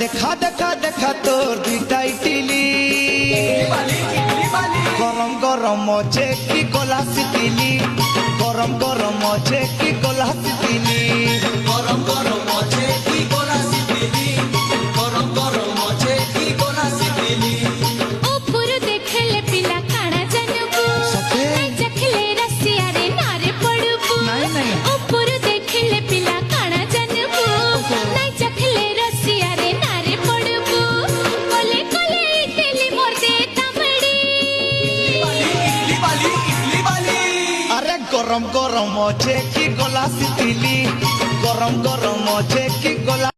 দেখা দেখা দেখা তোর দুইটাই টিলি গরম গরম আছে কি গলা সিটিলি গরম গরম আছে কি গলা সিটিলি গরম গরম আছে কি গলা সিটিলি গরম গরম আছে কি গলা সিটিলি উপর দেখলে পিলা কাଣା জানবু নাই চখলে রসিয়া রে নারে পড়বু উপর দেখলে পিলা কাଣା জানবু নাই চখলে রসিয়া রে নারে পড়বু কোলে কোলে ইটলি মোর দে তামড়ি ইডলি বালি আরে গরম গরম আছে কি গলা সিটিলি গরম গরম আছে কি গলা